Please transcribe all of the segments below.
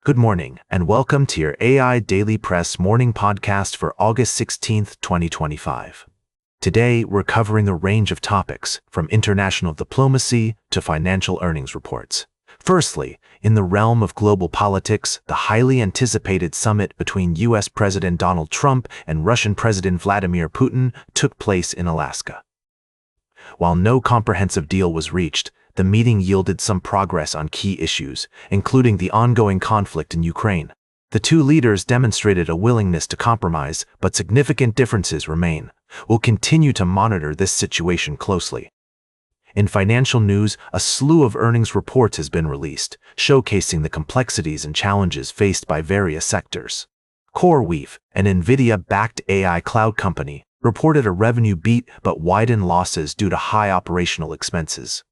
Good morning, and welcome to your AIDailyPress morning podcast for August 16th, 2025. Today, we're covering the range of topics, from international diplomacy to financial earnings reports. Firstly, in the realm of global politics, the highly anticipated summit between U.S. President Donald Trump and Russian President Vladimir Putin took place in Alaska. While no comprehensive deal was reached, the meeting yielded some progress on key issues, including the ongoing conflict in Ukraine. The two leaders demonstrated a willingness to compromise, but significant differences remain. We'll continue to monitor this situation closely. In financial news, a slew of earnings reports has been released, showcasing the complexities and challenges faced by various sectors. CoreWeave, an NVIDIA-backed AI cloud company, reported a revenue beat but widened losses due to high operational expenses.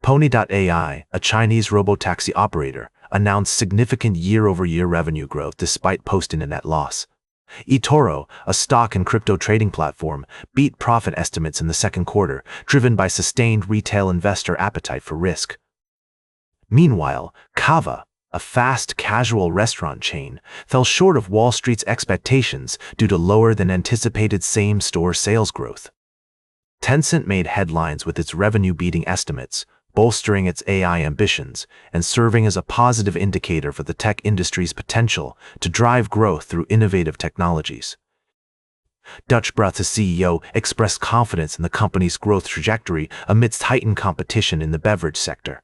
Pony.ai, a Chinese robotaxi operator, announced significant year-over-year revenue growth despite posting a net loss. eToro, a stock and crypto trading platform, beat profit estimates in the second quarter, driven by sustained retail investor appetite for risk. Meanwhile, Cava, a fast casual restaurant chain, fell short of Wall Street's expectations due to lower than anticipated same-store sales growth. Tencent made headlines with its revenue-beating estimates, bolstering its AI ambitions and serving as a positive indicator for the tech industry's potential to drive growth through innovative technologies. Dutch Brugge's CEO expressed confidence in the company's growth trajectory amidst heightened competition in the beverage sector.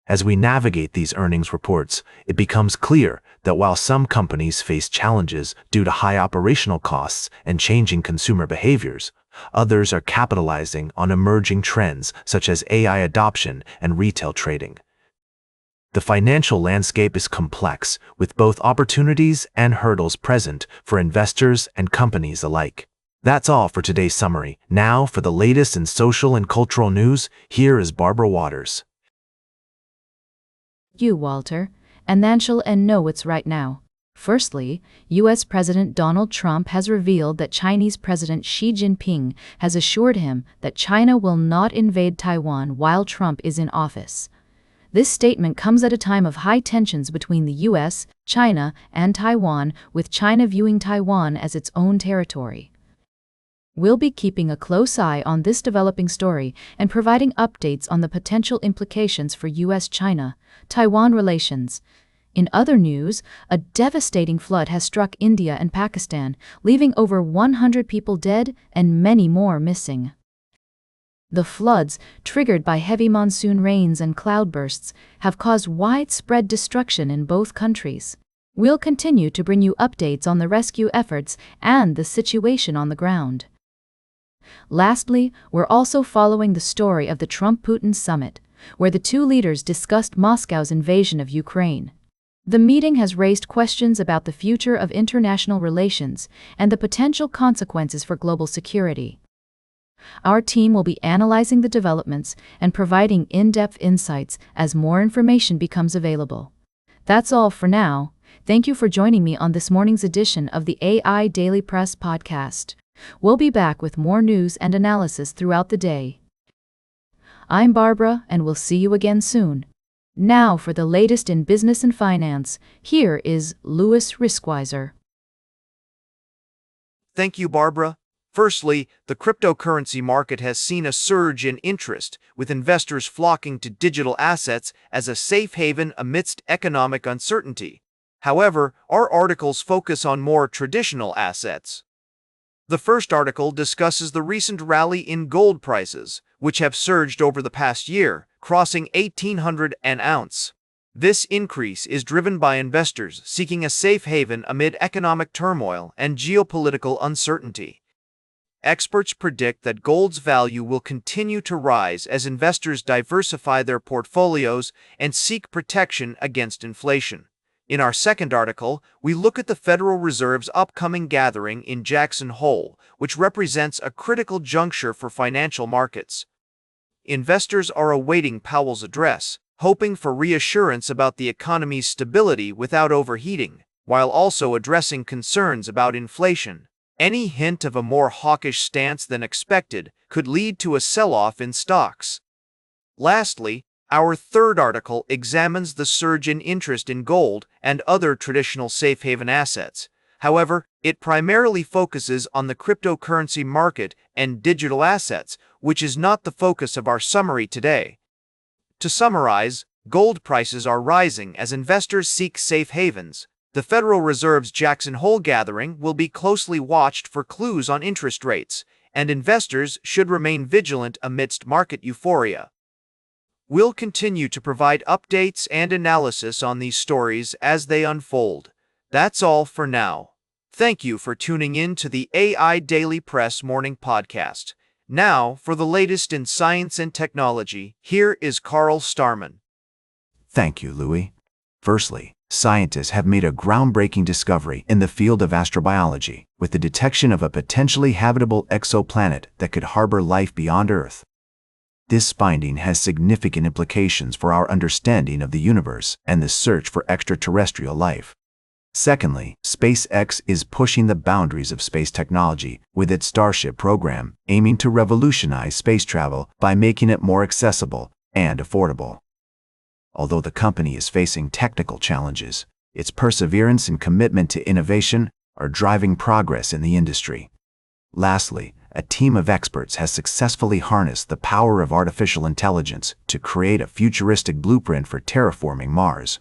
As we navigate these earnings reports, it becomes clear that while some companies face challenges due to high operational costs and changing consumer behaviors, others are capitalizing on emerging trends such as AI adoption and retail trading. The financial landscape is complex, with both opportunities and hurdles present for investors and companies alike. That's all for today's summary. Now, for the latest in social and cultural news, here is Barbara Waters. Walter, financial and know what's right now. Firstly, U.S. President Donald Trump has revealed that Chinese President Xi Jinping has assured him that China will not invade Taiwan while Trump is in office. This statement comes at a time of high tensions between the U.S., China, and Taiwan, with China viewing Taiwan as its own territory. We'll be keeping a close eye on this developing story and providing updates on the potential implications for U.S.-China-Taiwan relations. In other news, a devastating flood has struck India and Pakistan, leaving over 100 people dead and many more missing. The floods, triggered by heavy monsoon rains and cloudbursts, have caused widespread destruction in both countries. We'll continue to bring you updates on the rescue efforts and the situation on the ground. Lastly, we're also following the story of the Trump-Putin summit, where the two leaders discussed Moscow's invasion of Ukraine. The meeting has raised questions about the future of international relations and the potential consequences for global security. Our team will be analyzing the developments and providing in-depth insights as more information becomes available. That's all for now. Thank you for joining me on this morning's edition of the AIDailyPress podcast. We'll be back with more news and analysis throughout the day. I'm Barbara, and we'll see you again soon. Now for the latest in business and finance, here is Louis Riskweiser. Thank you, Barbara. Firstly, the cryptocurrency market has seen a surge in interest, with investors flocking to digital assets as a safe haven amidst economic uncertainty. However, our articles focus on more traditional assets. The first article discusses the recent rally in gold prices, which have surged over the past year, crossing $1,800 an ounce. This increase is driven by investors seeking a safe haven amid economic turmoil and geopolitical uncertainty. Experts predict that gold's value will continue to rise as investors diversify their portfolios and seek protection against inflation. In our second article, we look at the Federal Reserve's upcoming gathering in Jackson Hole, which represents a critical juncture for financial markets. Investors are awaiting Powell's address, hoping for reassurance about the economy's stability without overheating, while also addressing concerns about inflation. Any hint of a more hawkish stance than expected could lead to a sell-off in stocks. Lastly, Our third article examines the surge in interest in gold and other traditional safe haven assets. However, it primarily focuses on the cryptocurrency market and digital assets, which is not the focus of our summary today. To summarize, gold prices are rising as investors seek safe havens. The Federal Reserve's Jackson Hole gathering will be closely watched for clues on interest rates, and investors should remain vigilant amidst market euphoria. We'll continue to provide updates and analysis on these stories as they unfold. That's all for now. Thank you for tuning in to the AI Daily Press Morning Podcast. Now, for the latest in science and technology, here is Carl Starman. Thank you, Louis. Firstly, scientists have made a groundbreaking discovery in the field of astrobiology with the detection of a potentially habitable exoplanet that could harbor life beyond Earth. This finding has significant implications for our understanding of the universe and the search for extraterrestrial life. Secondly, SpaceX is pushing the boundaries of space technology with its Starship program, aiming to revolutionize space travel by making it more accessible and affordable. Although the company is facing technical challenges, its perseverance and commitment to innovation are driving progress in the industry. Lastly, a team of experts has successfully harnessed the power of artificial intelligence to create a futuristic blueprint for terraforming Mars.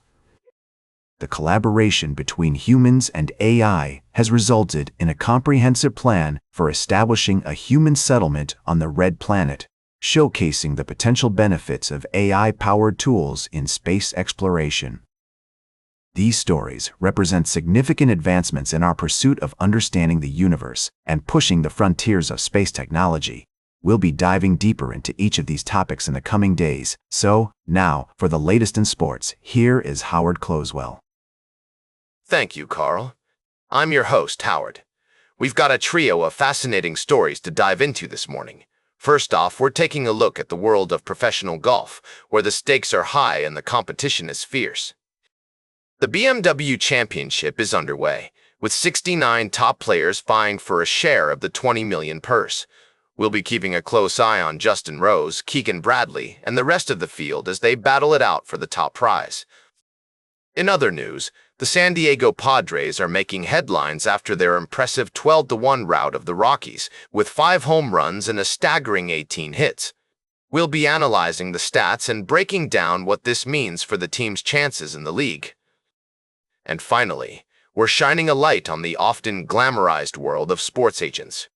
The collaboration between humans and AI has resulted in a comprehensive plan for establishing a human settlement on the Red Planet, showcasing the potential benefits of AI-powered tools in space exploration. These stories represent significant advancements in our pursuit of understanding the universe and pushing the frontiers of space technology. We'll be diving deeper into each of these topics in the coming days. So, now, for the latest in sports, here is Howard Closewell. Thank you, Carl. I'm your host, Howard. We've got a trio of fascinating stories to dive into this morning. First off, we're taking a look at the world of professional golf, where the stakes are high and the competition is fierce. The BMW Championship is underway, with 69 top players vying for a share of the $20 million purse. We'll be keeping a close eye on Justin Rose, Keegan Bradley, and the rest of the field as they battle it out for the top prize. In other news, the San Diego Padres are making headlines after their impressive 12-1 rout of the Rockies, with 5 home runs and a staggering 18 hits. We'll be analyzing the stats and breaking down what this means for the team's chances in the league. And finally, we're shining a light on the often glamorized world of sports agents.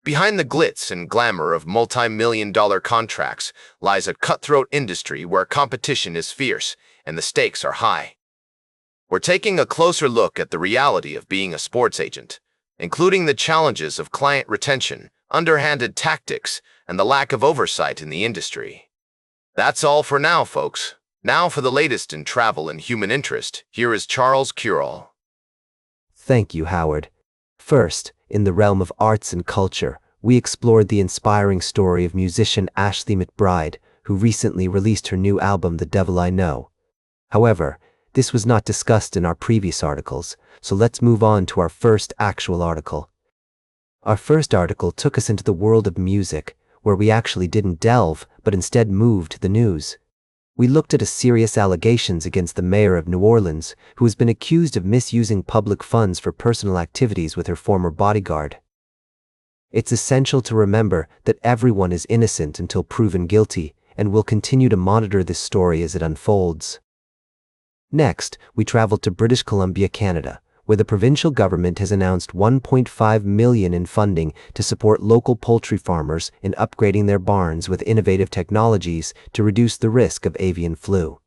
Behind the glitz and glamour of multi-million-dollar contracts lies a cutthroat industry where competition is fierce and the stakes are high. We're taking a closer look at the reality of being a sports agent, including the challenges of client retention, underhanded tactics, and the lack of oversight in the industry. That's all for now, folks. Now for the latest in travel and human interest, here is Charles Curall. Thank you, Howard. First, in the realm of arts and culture, we explored the inspiring story of musician Ashley McBryde, who recently released her new album, The Devil I Know. However, this was not discussed in our previous articles, so let's move on to our first actual article. Our first article took us into the world of music, where we actually didn't delve, but instead moved to the news. We looked at a serious allegations against the mayor of New Orleans, who has been accused of misusing public funds for personal activities with her former bodyguard. It's essential to remember that everyone is innocent until proven guilty, and we'll continue to monitor this story as it unfolds. Next, we traveled to British Columbia, Canada, where the provincial government has announced $1.5 million in funding to support local poultry farmers in upgrading their barns with innovative technologies to reduce the risk of avian flu.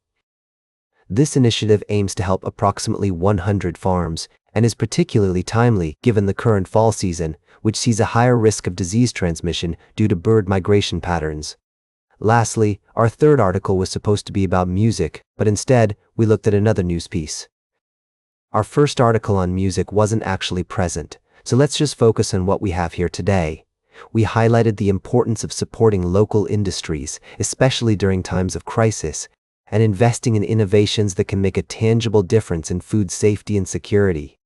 This initiative aims to help approximately 100 farms and is particularly timely given the current fall season, which sees a higher risk of disease transmission due to bird migration patterns. Lastly, our third article was supposed to be about music, but instead, we looked at another news piece. Our first article on music wasn't actually present, so let's just focus on what we have here today. We highlighted the importance of supporting local industries, especially during times of crisis, and investing in innovations that can make a tangible difference in food safety and security.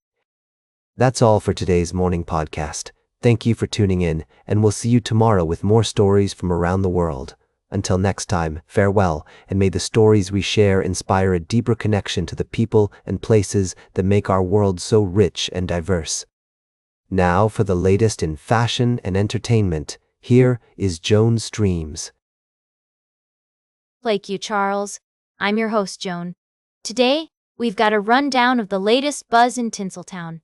That's all for today's morning podcast. Thank you for tuning in, and we'll see you tomorrow with more stories from around the world. Until next time, farewell, and may the stories we share inspire a deeper connection to the people and places that make our world so rich and diverse. Now for the latest in fashion and entertainment, here is Joan Streams. Thank you, Charles. I'm your host, Joan. Today, we've got a rundown of the latest buzz in Tinseltown.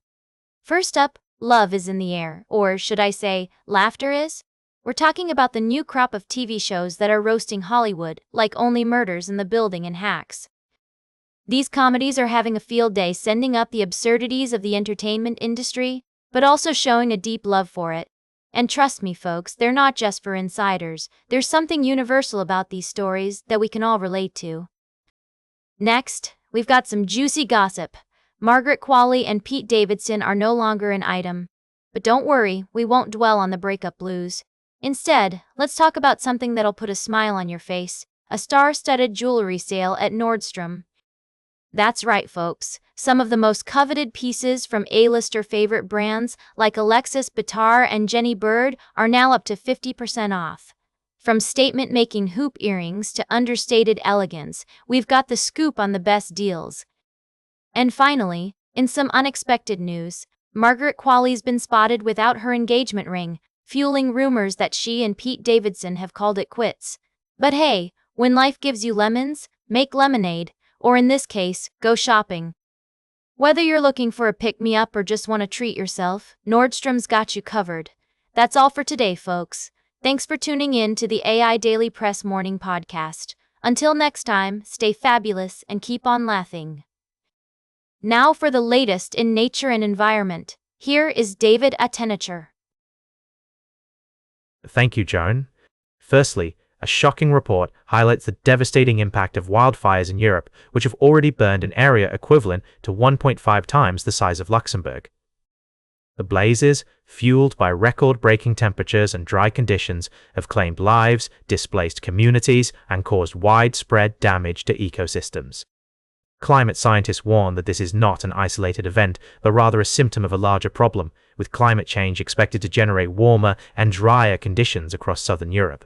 First up, love is in the air, or should I say, laughter is? We're talking about the new crop of TV shows that are roasting Hollywood, like Only Murders in the Building and Hacks. These comedies are having a field day sending up the absurdities of the entertainment industry, but also showing a deep love for it. And trust me, folks, they're not just for insiders. There's something universal about these stories that we can all relate to. Next, we've got some juicy gossip. Margaret Qualley and Pete Davidson are no longer an item. But don't worry, we won't dwell on the breakup blues. Instead, let's talk about something that'll put a smile on your face, a star-studded jewelry sale at Nordstrom. That's right, folks. Some of the most coveted pieces from A-lister favorite brands like Alexis Bittar and Jenny Bird are now up to 50% off. From statement-making hoop earrings to understated elegance, we've got the scoop on the best deals. And finally, in some unexpected news, Margaret Qualley's been spotted without her engagement ring, fueling rumors that she and Pete Davidson have called it quits. But hey, when life gives you lemons, make lemonade, or in this case, go shopping. Whether you're looking for a pick-me-up or just want to treat yourself, Nordstrom's got you covered. That's all for today, folks. Thanks for tuning in to the AI Daily Press Morning Podcast. Until next time, stay fabulous and keep on laughing. Now for the latest in nature and environment. Here is David Attenacher. Thank you, Joan. Firstly, a shocking report highlights the devastating impact of wildfires in Europe, which have already burned an area equivalent to 1.5 times the size of Luxembourg. The blazes, fueled by record-breaking temperatures and dry conditions, have claimed lives, displaced communities, and caused widespread damage to ecosystems. Climate scientists warn that this is not an isolated event, but rather a symptom of a larger problem, with climate change expected to generate warmer and drier conditions across southern Europe.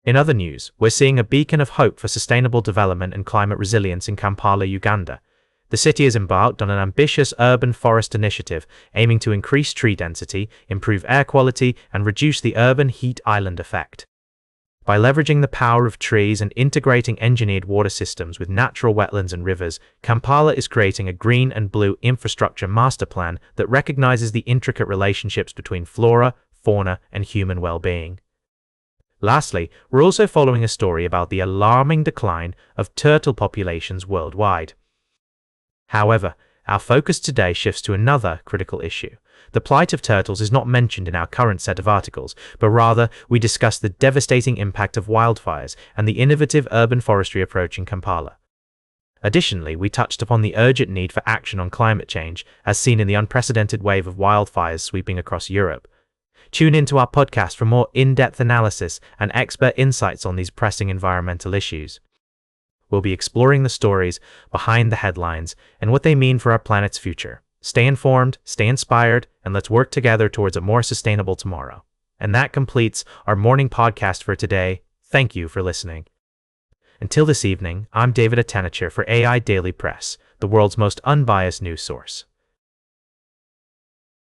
In other news, we're seeing a beacon of hope for sustainable development and climate resilience in Kampala, Uganda. The city has embarked on an ambitious urban forest initiative aiming to increase tree density, improve air quality, and reduce the urban heat island effect. By leveraging the power of trees and integrating engineered water systems with natural wetlands and rivers, Kampala is creating a green and blue infrastructure master plan that recognizes the intricate relationships between flora, fauna, and human well-being. Lastly, we're also following a story about the alarming decline of turtle populations worldwide. However, our focus today shifts to another critical issue. The plight of turtles is not mentioned in our current set of articles, but rather we discuss the devastating impact of wildfires and the innovative urban forestry approach in Kampala. Additionally, we touched upon the urgent need for action on climate change, as seen in the unprecedented wave of wildfires sweeping across Europe. Tune into our podcast for more in-depth analysis and expert insights on these pressing environmental issues. We'll be exploring the stories behind the headlines and what they mean for our planet's future. Stay informed, stay inspired, and let's work together towards a more sustainable tomorrow. And that completes our morning podcast for today. Thank you for listening. Until this evening, I'm David Attenacher for AI Daily Press, the world's most unbiased news source.